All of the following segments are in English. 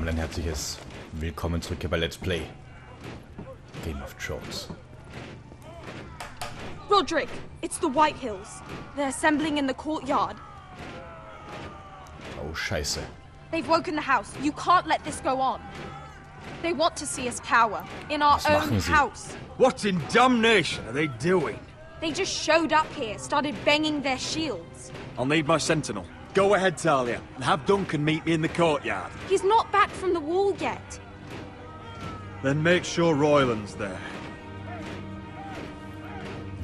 Einmal ein herzliches Willkommen zurück hier bei Let's Play Game of Thrones. Roderick, it's the White Hills. They're assembling in the courtyard. Oh, Scheiße. They've woken the house. You can't let this go on. They want to see us cower in our own house. What in damnation are they doing? They just showed up here, started banging their shields. I'll need my sentinel. Go ahead, Talia, and have Duncan meet me in the courtyard. He's not back from the wall yet. Then make sure Royland's there.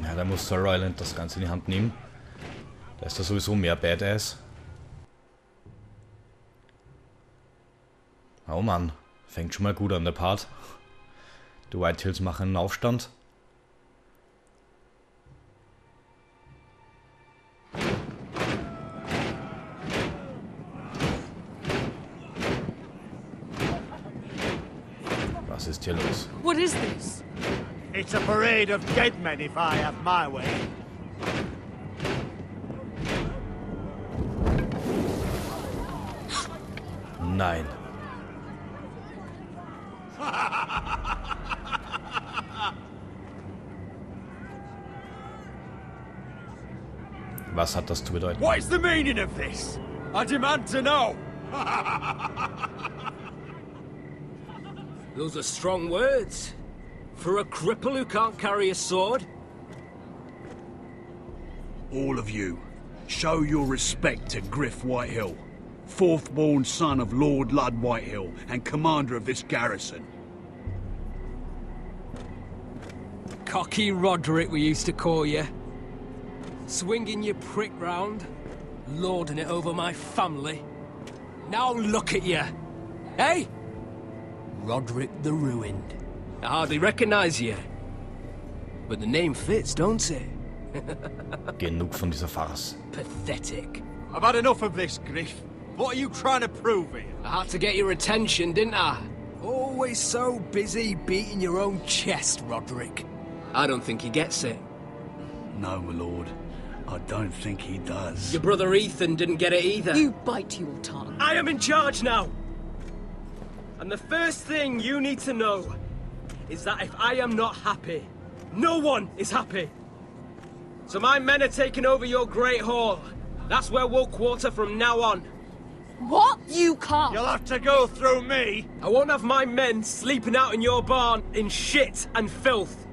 Ja, da muss Sir Royland das Ganze in die Hand nehmen. Da ist er sowieso mehr Badass. Oh Mann, fängt schon mal gut an der Part. Die White Hills machen einen Aufstand. Was ist hier los? What is this? It's a parade of dead men if I have my way. Nein. Was hat das zu bedeuten? What is the meaning of this? I demand to know. Those are strong words. For a cripple who can't carry a sword? All of you, show your respect to Griff Whitehill, fourth-born son of Lord Ludd Whitehill and commander of this garrison. Cocky Roderick, we used to call you. Swinging your prick round, lording it over my family. Now look at you. Hey? Roderick the Ruined. I hardly recognize you. But the name fits, don't it? Genug von dieser Farce. Pathetic. I've had enough of this, Griff. What are you trying to prove here? I had to get your attention, didn't I? Always so busy beating your own chest, Roderick. I don't think he gets it. No, my lord. I don't think he does. Your brother Ethan didn't get it either. You bite your tongue. I am in charge now! And the first thing you need to know is that if I am not happy, no one is happy. So my men are taking over your Great Hall. That's where we'll quarter from now on. What? You can't. You'll have to go through me. I won't have my men sleeping out in your barn in shit and filth.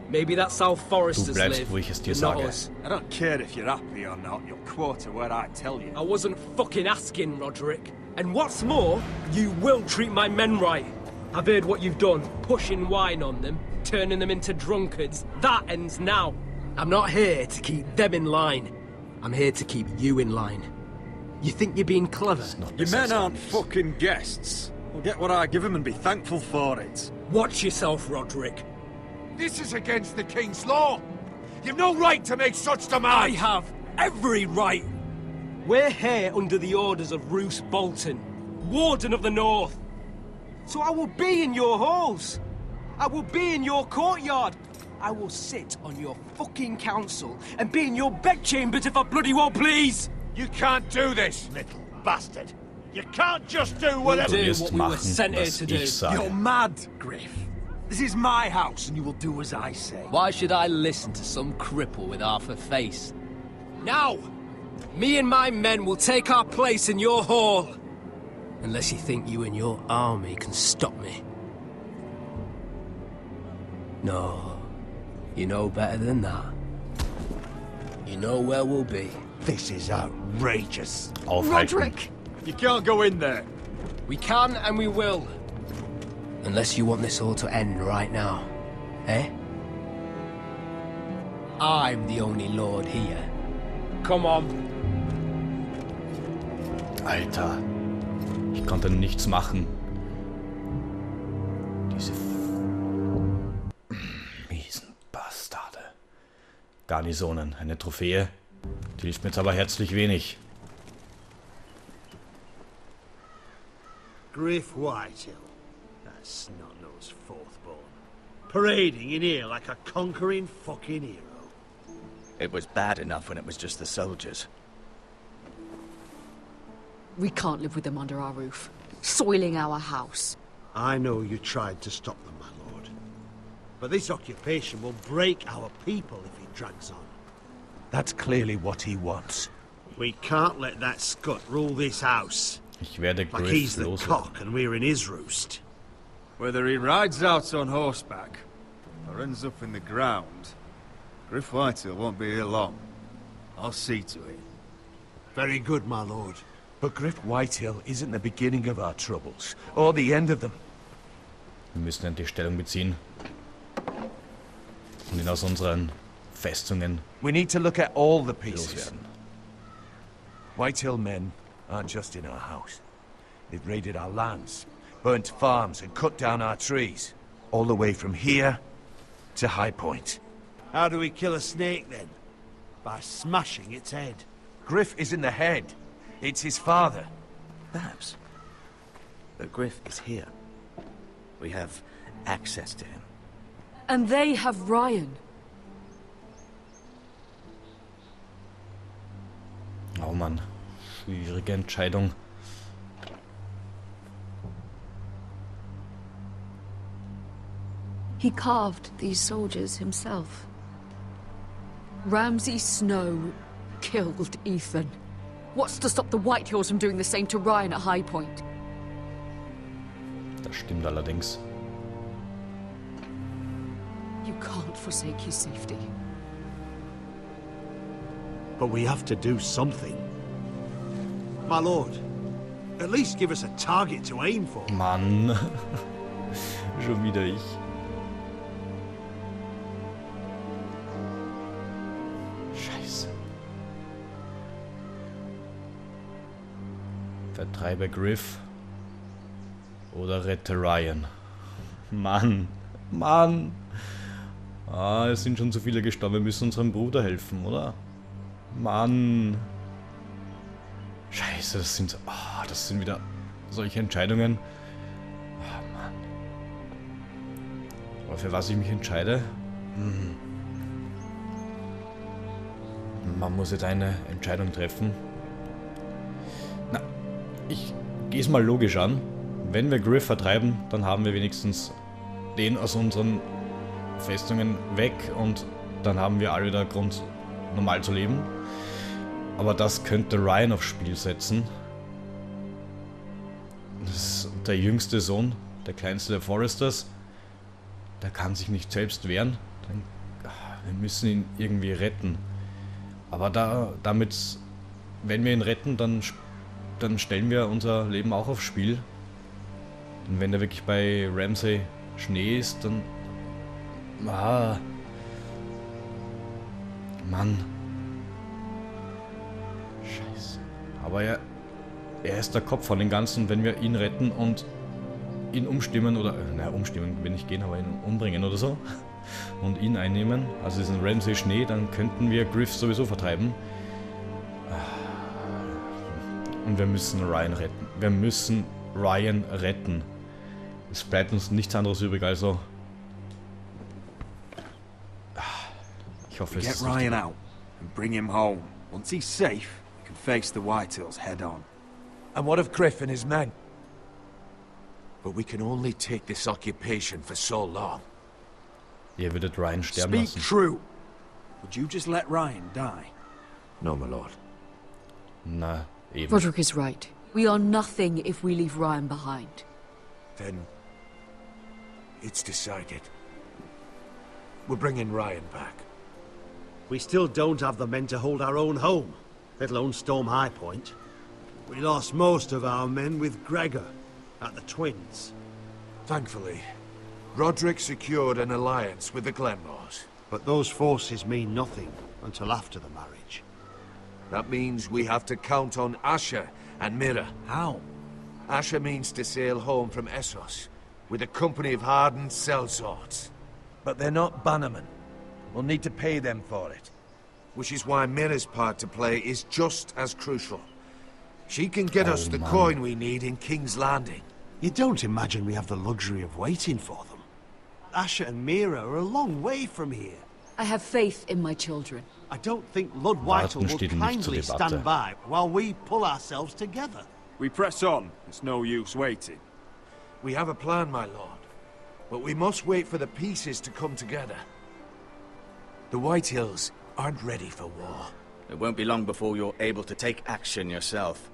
Maybe that's how foresters live, wo ich es dir not sage. us. I don't care if you're happy or not. You'll quarter where I tell you. I wasn't fucking asking, Roderick. And what's more, you will treat my men right. I've heard what you've done, pushing wine on them, turning them into drunkards. That ends now. I'm not here to keep them in line. I'm here to keep you in line. You think you're being clever? Your men aren't fucking guests. We'll get what I give them and be thankful for it. Watch yourself, Roderick. This is against the King's law. You've no right to make such I demands. have every right. We're here under the orders of Roose Bolton, Warden of the North. So I will be in your halls. I will be in your courtyard. I will sit on your fucking council and be in your bedchambers if I bloody well please. You can't do this, little bastard. You can't just do whatever. Do wirst what we were machen, sent here was to do. ich sage. You're mad, Griff. This is my house and you will do as I say. Why should I listen to some cripple with half a face? Now, me and my men will take our place in your hall. Unless you think you and your army can stop me. No, you know better than that. You know where we'll be. This is outrageous. Aufhalten. Roderick! You can't go in there. We can and we will. Unless you want this all to end right now. Eh? I'm the only lord here. Come on. Alter. Ich konnte nichts machen. Diese miesen Bastarde. Garnisonen. Eine Trophäe. Die hilft mir jetzt aber herzlich wenig. Griff Whitehill. That snot-nosed fourth-born. Parading in here like a conquering fucking hero. It was bad enough when it was just the soldiers. We can't live with them under our roof. soiling our house. I know you tried to stop them, my lord. But this occupation will break our people if it drags on. That's clearly what he wants. We can't let that scut rule this house. Ich werde Like Griff he's the loswerden. cock and we're in his roost. Whether he rides out on horseback or ends up in the ground, Griff Whitehill won't be here long. I'll see to it. Very good, my lord. But Griff Whitehill isn't the beginning of our troubles, or the end of them. Wir müssen endlich Stellung beziehen. Und ihn aus unseren Festungen We need to look at all the pieces. loswerden. Whitehill men aren't just in our house. They've raided our lands, burnt farms and cut down our trees. All the way from here to High Point. How do we kill a snake, then? By smashing its head. Griff isn't the head. It's his father. Perhaps. But Griff is here. We have access to him. And they have Ryan. Oh Mann, schwierige Entscheidung. He carved these soldiers himself. Ramsay Snow killed Ethan. What's to stop the Whitehills from doing the same to Ryan at High Point? Das stimmt allerdings. You can't forsake his safety. But we have to do something. My lord, at least give us a target to aim for. Mann. Schon wieder ich. Scheiße. Vertreibe Griff. Oder rette Ryan. Mann. Mann. Ah, es sind schon zu viele gestorben. Wir müssen unserem Bruder helfen, oder? Mann. Scheiße, das sind wieder solche Entscheidungen. Ah, Mann. Aber für was ich mich entscheide? Man muss jetzt eine Entscheidung treffen. Na, ich gehe es mal logisch an. Wenn wir Griff vertreiben, dann haben wir wenigstens den aus unseren Festungen weg und dann haben wir alle wieder Grund, normal zu leben. Aber das könnte Ryan aufs Spiel setzen. Das ist der jüngste Sohn, der kleinste der Foresters. Der kann sich nicht selbst wehren. Wir müssen ihn irgendwie retten. Aber damit, wenn wir ihn retten, dann stellen wir unser Leben auch aufs Spiel. Und wenn der wirklich bei Ramsay Schnee ist, dann... Ah. Mann. Scheiße. Aber er ist der Kopf von dem Ganzen. Wenn wir ihn retten und ihn umstimmen oder... umstimmen will nicht gehen, aber ihn umbringen oder so. Und ihn einnehmen, also diesen Ramsay Schnee, dann könnten wir Griff sowieso vertreiben. Und wir müssen Ryan retten. Wir müssen Ryan retten. Es bleibt uns nichts anderes übrig, also... Ich hoffe, es Get ist Ryan out and bring him home. Once he's safe, we can face the Whitehills head on. And what of Griff and his men? But we can only take this occupation for so long. Ihr würdet Ryan sterben Speak lassen. true. Would you just let Ryan die? No, my lord. Na, eben. Roderick is right. We are nothing if we leave Ryan behind. Then it's decided. We're bringing Ryan back. We still don't have the men to hold our own home, let alone storm High Point. We lost most of our men with Gregor at the Twins. Thankfully, Roderick secured an alliance with the Glenmores. But those forces mean nothing until after the marriage. That means we have to count on Asher and Mira. How? Asher means to sail home from Essos with a company of hardened sellswords. But they're not bannermen. We'll need to pay them for it. Which is why Mira's part to play is just as crucial. She can get us the coin we need in King's Landing. You don't imagine we have the luxury of waiting for them. Asher and Mira are a long way from here. I have faith in my children. I don't think Lord Whitehall will steht nicht zur kindly Debatte. stand by while we pull ourselves together. We press on. It's no use waiting. We have a plan, my lord. But we must wait for the pieces to come together. The Whitehills aren't ready for war. It won't be long before you're able to take action yourself.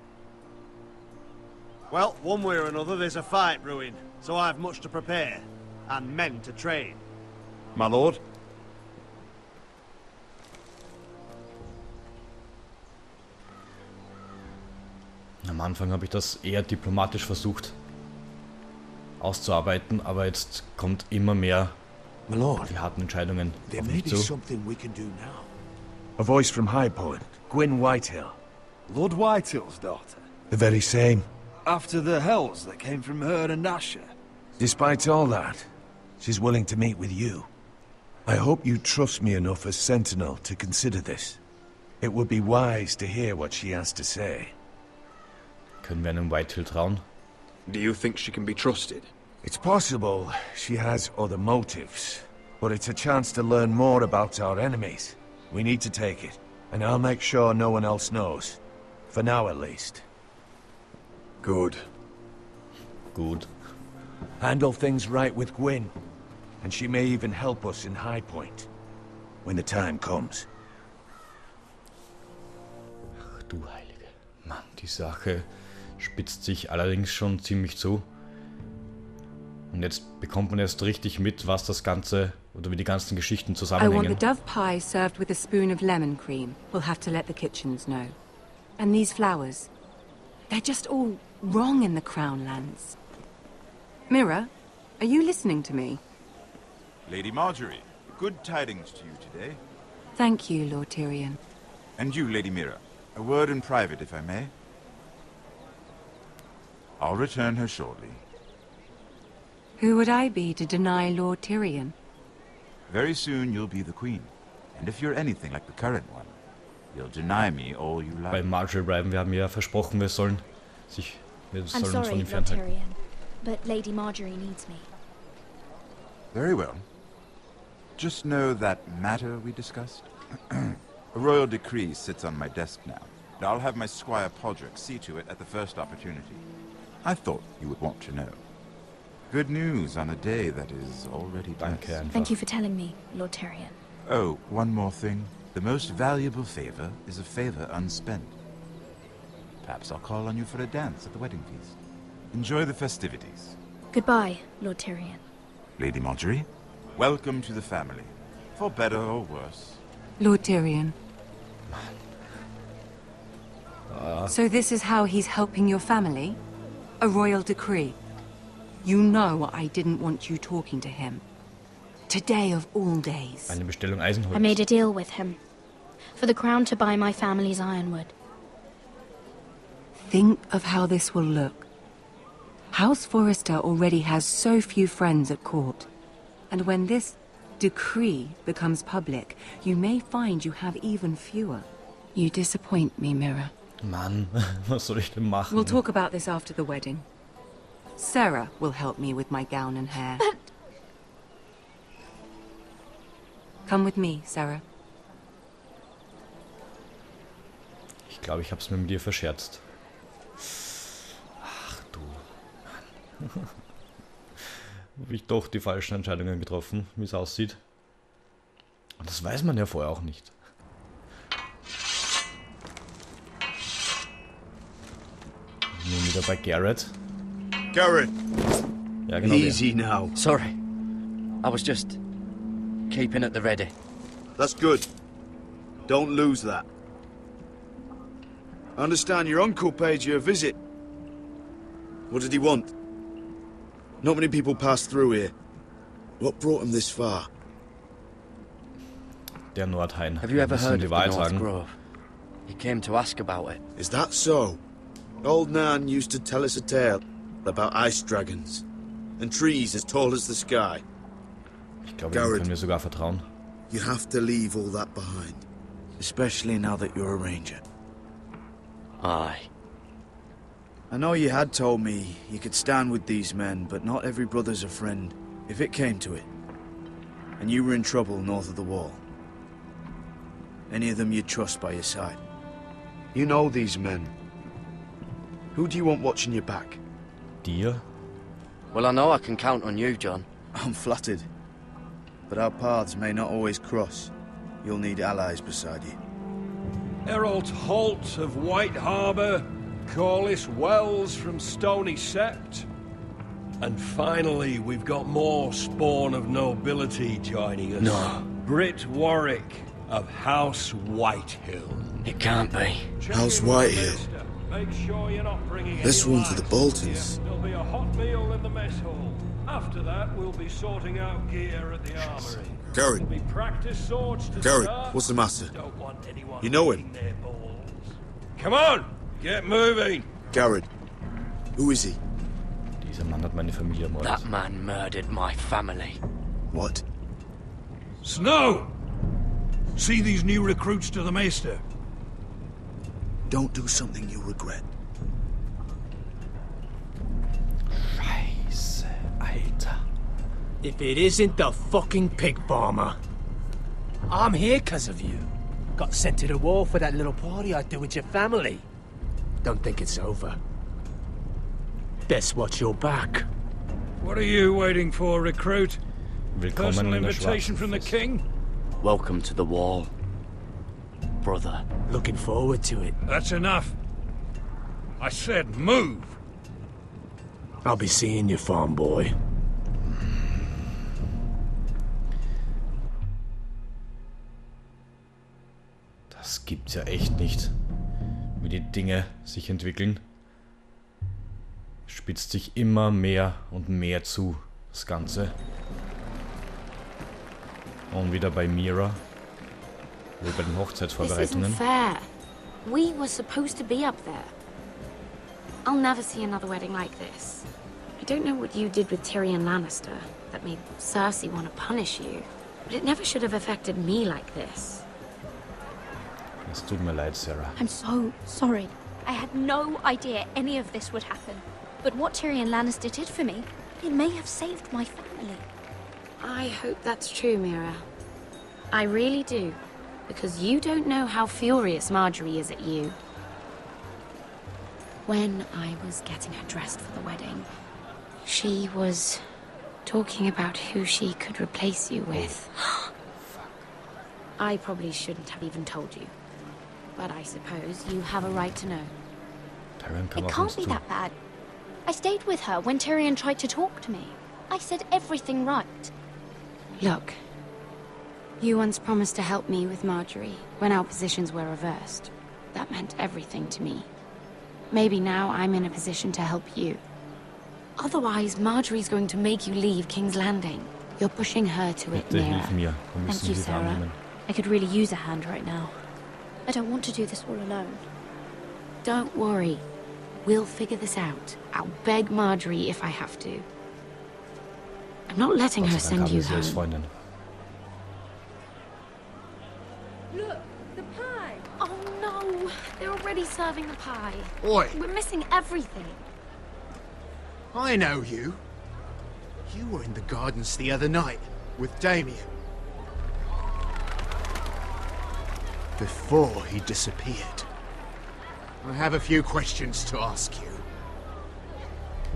Well, one way or another, there's a fight brewing, so I have much to prepare, and men to train. My lord? Am Anfang habe ich das eher diplomatisch versucht auszuarbeiten, aber jetzt kommt immer mehr My lord, die harten Entscheidungen there auf may mich be zu. something we can do now. A voice from High Point, Gwyn Whitehill. Lord Whitehill's daughter. The very same. After the hells that came from her and Asher. Despite all that, she's willing to meet with you. I hope you trust me enough as Sentinel to consider this. It would be wise to hear what she has to say. Können wir einem Whitehill trauen? Do you think she can be trusted? It's possible she has other motives, but it's a chance to learn more about our enemies. We need to take it, and I'll make sure no one else knows. For now, at least. Good. Gut. Handle things right with Gwyn, and she may even help us in High Point, when the time comes. Ach du Heilige. Mann, die Sache spitzt sich allerdings schon ziemlich zu. Und jetzt bekommt man erst richtig mit, was das Ganze, oder wie die ganzen Geschichten I want the zusammenhängen. dove pie served with a spoon of lemon cream. We'll have to let the kitchens know. And these flowers. They're just all wrong in the Crown lands. Mira, are you listening to me? Lady Marjorie, good tidings to you today. Thank you, Lord Tyrion. And you, Lady Mira. A word in private, if I may. I'll return her shortly. Who would I be to deny Lord Tyrion? Very soon you'll be the queen. And if you're anything like the current one, you'll deny me all you Bei like. Marjorie bleiben. Wir haben ja versprochen, wir sollen I'm uns von sorry, ihm Lord fernhalten. Tyrion, but Lady Marjorie needs me. Very well. Just know that matter we discussed? A royal decree sits on my desk now. And I'll have my Squire Podrick see to it at the first opportunity. I thought you would want to know. Good news on a day that is already Danke blessed. einfach. Thank you for telling me, Lord Tyrion. Oh, one more thing. The most valuable favor is a favor unspent. Perhaps I'll call on you for a dance at the wedding feast. Enjoy the festivities. Goodbye, Lord Tyrion. Lady Marjorie, welcome to the family. For better or worse. Lord Tyrion. So this is how he's helping your family? A royal decree. You know I didn't want you talking to him. Today of all days. Eine Bestellung Eisenholz. I made a deal with him. For the crown to buy my family's ironwood. Think of how this will look. House Forrester already has so few friends at court. And when this decree becomes public, you may find you have even fewer. You disappoint me, Mira. Mann, was soll ich denn machen? We'll talk about this after the wedding. Sarah will help me with my gown and hair. Come with me, Sarah. Ich glaube, ich habe es mir mit dir verscherzt. Ach du Mann. Habe ich doch die falschen Entscheidungen getroffen, wie es aussieht. Und das weiß man ja vorher auch nicht. Nun wieder bei Garrett. Garrett! Ja, genau. Easy now. Sorry. I was just keeping at the ready. That's good. Don't lose that. I understand your uncle paid you a visit. What did he want? Not many people pass through here. What brought him this far? Der Nordhain. Have you ever Wir müssen heard die of the Wahrheit North sagen. Grove? He came to ask about it. Is that so? Old Nan used to tell us a tale about ice dragons and trees as tall as the sky. Ich glaube, dem können wir sogar vertrauen. You have to leave all that behind, especially now that you're a ranger. Aye. I know you had told me you could stand with these men, but not every brother's a friend, if it came to it. And you were in trouble north of the wall. Any of them you'd trust by your side. You know these men. Who do you want watching your back? Dir? Well, I know I can count on you, John. I'm flattered. But our paths may not always cross. You'll need allies beside you. Errol Holt of White Harbour, Corliss Wells from Stony Sept. And finally, we've got more spawn of nobility joining us. No. Britt Warwick of House Whitehill. It can't be. House Whitehill. Make sure you're not bringing This any one for the lights. Boltons. There'll be a hot meal in the mess hall. After that, we'll be sorting out gear at the armory. Garrett. There'll be practice swords to Garrett, start. what's the matter? Don't want anyone You know him? licking their balls. Come on, get moving. Garrett. Who is he? Dieser Mann hat meine Familie ermordet. That man murdered my family. What? Snow! See these new recruits to the Maester? Don't do something you'll regret. Scheiße, Alter. If it isn't the fucking pig farmer. I'm here 'cause of you. Got sent to the war for that little party I threw with your family. Don't think it's over. Best watch your back. What are you waiting for, recruit? Willkommen Personal in der invitation from the Schwarzen king? Welcome to the wall, brother. Looking forward to it. That's enough. I said move. I'll be seeing you, farm boy. Das gibt's ja echt nicht. Wie die Dinge sich entwickeln. Spitzt sich immer mehr und mehr zu, das Ganze. Und wieder bei Mira. Wie bei den Hochzeitsvorbereitungen. This isn't fair. We were supposed to be up there. I'll never see another wedding like this. I don't know what you did with Tyrion Lannister that made Cersei want to punish you, but it never should have affected me like this. Es tut mir leid, Sarah. I'm so sorry. I had no idea any of this would happen. But what Tyrion Lannister did for me, it may have saved my family. I hope that's true, Mira. I really do. Because you don't know how furious Marjorie is at you. When I was getting her dressed for the wedding, she was talking about who she could replace you with. I probably shouldn't have even told you. But I suppose you have a right to know. Tyrion kam It auf can't uns be zu. that bad. I stayed with her when Tyrion tried to talk to me. I said everything right. Look, you once promised to help me with Marjorie when our positions were reversed. That meant everything to me. Maybe now I'm in a position to help you. Otherwise, Marjorie's going to make you leave King's Landing. You're pushing her to it, Bitte Mira. hilf mir. Wir Thank müssen you, Hilfe Sarah. annehmen. I could really use a hand right now. I don't want to do this all alone. Don't worry. We'll figure this out. I'll beg Marjorie if I have to. I'm not letting Gott her sei Dank send you haben wir sie als home. Freundin. Look, the pie! Oh no! They're already serving the pie. Oi! We're missing everything. I know you. You were in the gardens the other night with Damien. Before he disappeared. I have a few questions to ask you.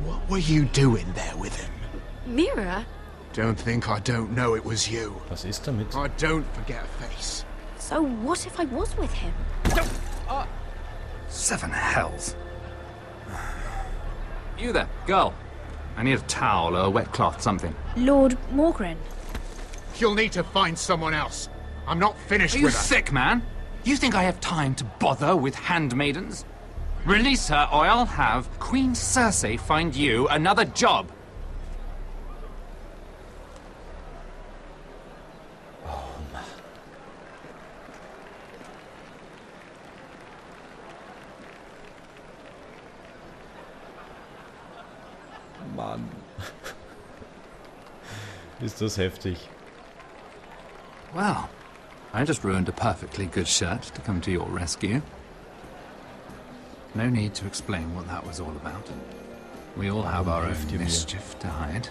What were you doing there with him? Mira? Don't think I don't know it was you. Was ist damit? I don't forget a face. So what if I was with him? Seven hells. You there, girl. I need a towel or a wet cloth, something. Lord Morgren. You'll need to find someone else. I'm not finished Are you with her. sick, man? You think I have time to bother with handmaidens? Release her, or I'll have Queen Cersei find you another job. Mann. Ist das heftig. Well, I just ruined a perfectly good shirt to come to your rescue. No need to explain what that was all about. We all have our own mischief to hide.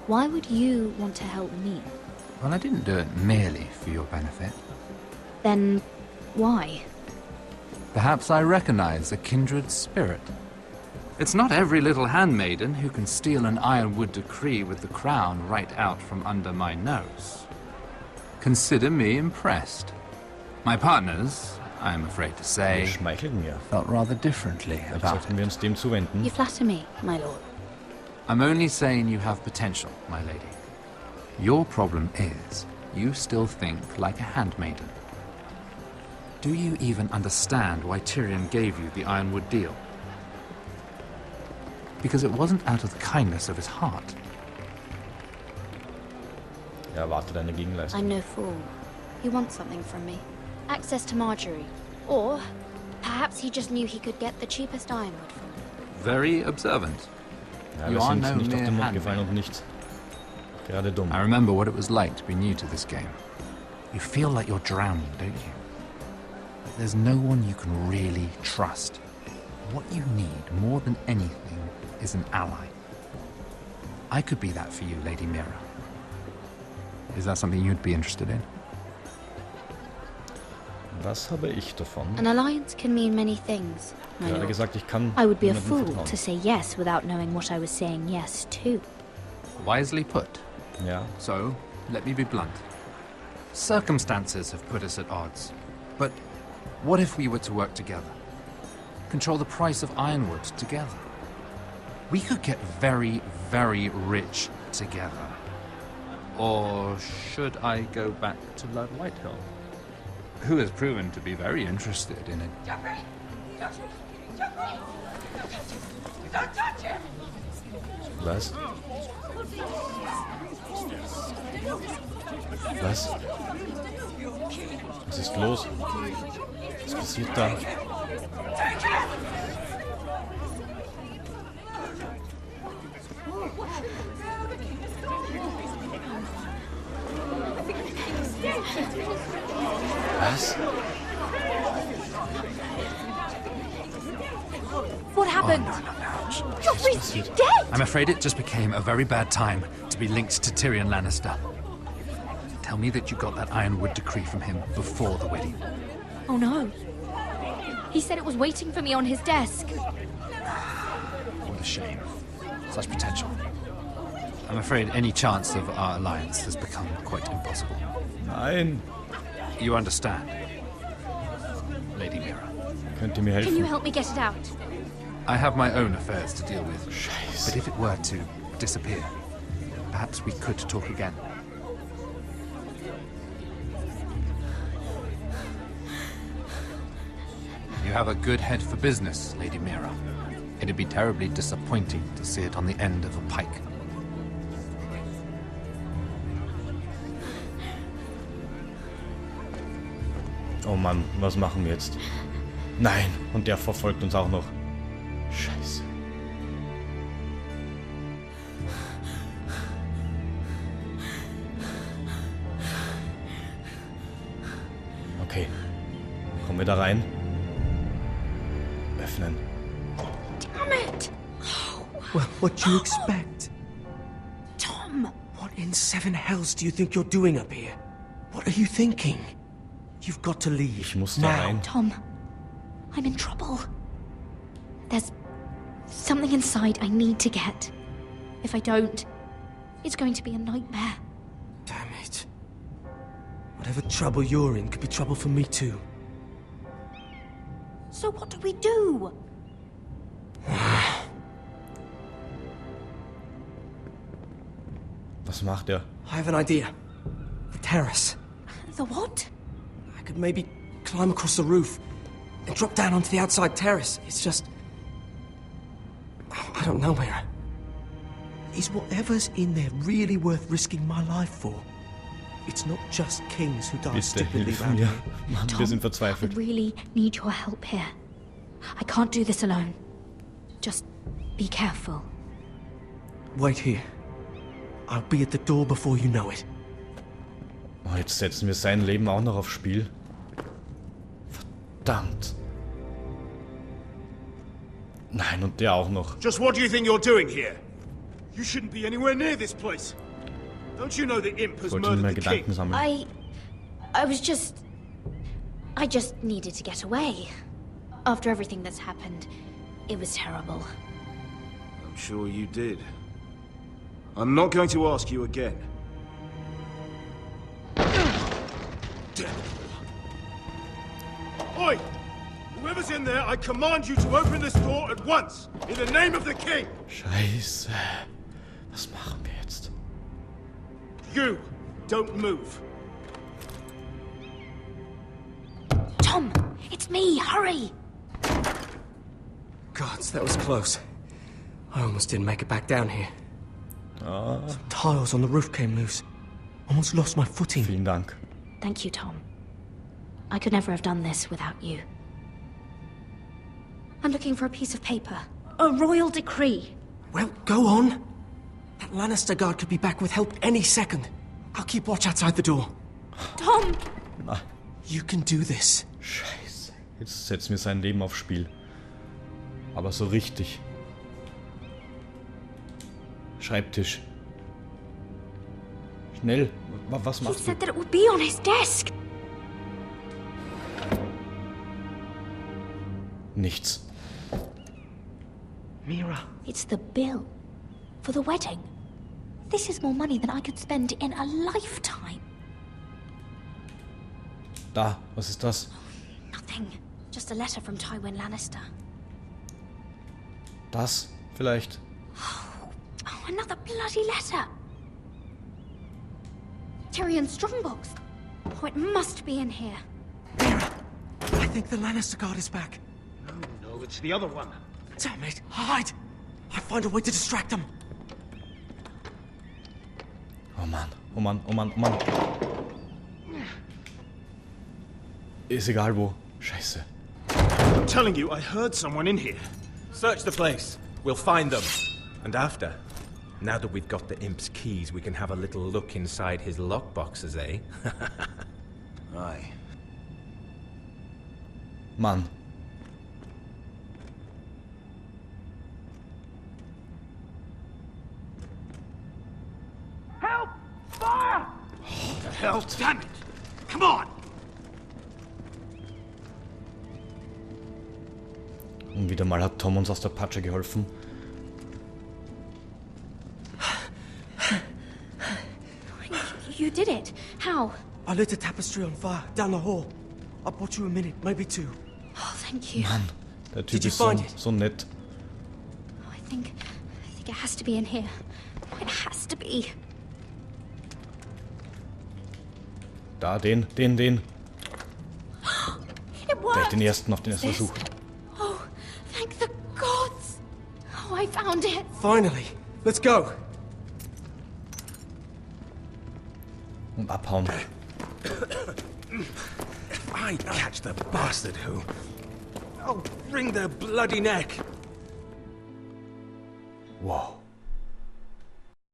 Why would you want to help me? Well, I didn't do it merely for your benefit. Then why? Perhaps I recognize a kindred spirit. It's not every little handmaiden who can steal an ironwood decree with the crown right out from under my nose. Consider me impressed. My partners, I am afraid to say, felt rather differently about it. Wir uns dem zuwenden. You flatter me, my lord. I'm only saying you have potential, my lady. Your problem is, you still think like a handmaiden. Do you even understand why Tyrion gave you the Ironwood deal? Because it wasn't out of the kindness of his heart. Er erwartet eine Gegenleistung. I'm no fool. He wants something from me. Access to Marjorie. Or perhaps he just knew he could get the cheapest ironwood from me. Very observant. Ja, You wir are sind no nicht auf mere den Mund gefallen handmaid. und nicht gerade dumm. I remember what it was like to be new to this game. You feel like you're drowning, don't you? There's no one you can really trust. What you need more than anything is an ally. I could be that for you, Lady Mira. Is that something you'd be interested in? Was habe ich davon? An alliance can mean many things, my Gerade lord. gesagt, ich kann I would be a niemandem fool vertrauen. to say yes without knowing what I was saying yes to. Wisely put. Ja. So, let me be blunt. Circumstances have put us at odds. But what if we were to work together? Control the price of ironwood together? We could get very, very rich together. Or should I go back to Lord Whitehill, who has proven to be very interested in it? Was? Was? Was ist los? Was passiert da? Was? What happened? Joffrey's dead! I'm afraid it just became a very bad time to be linked to Tyrion Lannister. Tell me that you got that Ironwood decree from him before the wedding. Oh no. He said it was waiting for me on his desk. What a shame. Such potential. I'm afraid any chance of our alliance has become quite impossible. Nein. You understand, Lady Mira. Könnt ihr mir Can you helfen? help me get it out? I have my own affairs to deal with. Scheiße. But if it were to disappear, perhaps we could talk again. You have a good head for business, Lady Mira. It'd be terribly disappointing to see it on the end of a pike. Oh Mann, was machen wir jetzt? Nein, und der verfolgt uns auch noch. Scheiße. Okay. Kommen wir da rein? Öffnen. Damn it! Well, what do you expect? Tom! What in seven hells do you think you're doing up here? What are you thinking? You've got to leave. Ich muss da rein. Tom, I'm in trouble. There's something inside I need to get. If I don't, it's going to be a nightmare. Damn it. Whatever trouble you're in could be trouble for me too. So what do we do? Was macht er? I have an idea. The terrace. The what? I could maybe climb across the roof and drop down onto the outside terrace. It's just... I don't know, Mira. Is whatever's in there really worth risking my life for? It's not just kings who die Bitte stupidly hilf around mir. here. Mann, wir sind verzweifelt. I really need your help here. I can't do this alone. Just be careful. Wait here. I'll be at the door before you know it. Oh, jetzt setzen wir sein Leben auch noch aufs Spiel. Verdammt. Nein, und der auch noch. Just what do you think you're doing here? You shouldn't be anywhere near this place. Don't you know the imp has Ich wollte nur murdered mehr the king? Gedanken sammeln. I just needed to get away. After everything that's happened, it was terrible. I'm sure you did. I'm not going to ask you again. Oi! Whoever's in there, I command you to open this door at once! In the name of the king! Scheiße. Was machen wir jetzt? You! Don't move! Tom! It's me! Hurry! Gods, that was close. I almost didn't make it back down here. Some tiles on the roof came loose. Almost lost my footing. Vielen Dank. Thank you, Tom. I could never have done this without you. I'm looking for a piece of paper. A royal decree. Well, go on. That Lannister guard could be back with help any second. I'll keep watch outside the door. Tom! Na. You can do this. Scheiße. Jetzt setzt mir sein Leben aufs Spiel. Aber so richtig. Schreibtisch. Schnell. Was He machst du? said that it would be on his desk. Nichts. Mira. It's the bill. For the wedding. This is more money than I could spend in a lifetime. Da, was ist das? Nothing. Just a letter from Tywin Lannister. Das? Vielleicht? Oh, another bloody letter. Tyrion Strongbox. Oh, it must be in here. I think the Lannister guard is back. No, it's the other one. Damn it! Hide! I'll find a way to distract them. Oh Mann, oh Mann, oh Mann, oh Mann. Ist egal wo. Scheiße. I'm telling you, I heard someone in here. Search the place. We'll find them. And after, now that we've got the imp's keys, we can have a little look inside his lockboxes, eh? Aye. Mann. Help! Fire! What the hell? Damn it! Come on! Und wieder mal hat Tom uns aus der Patsche geholfen. You did it. How? I lit a tapestry on fire down the hall. I bought you a minute, maybe two. Oh, thank you. Mann, der Typ ist so nett. Oh, I think it has to be in here. It has to be. Da, den. It Gleich worked. den ersten, auf den ersten Versuch. Oh, thank the gods. Oh, I found it. Finally. Let's go. Und abhauen. If I catch the bastard who... I'll wring their bloody neck. Wow.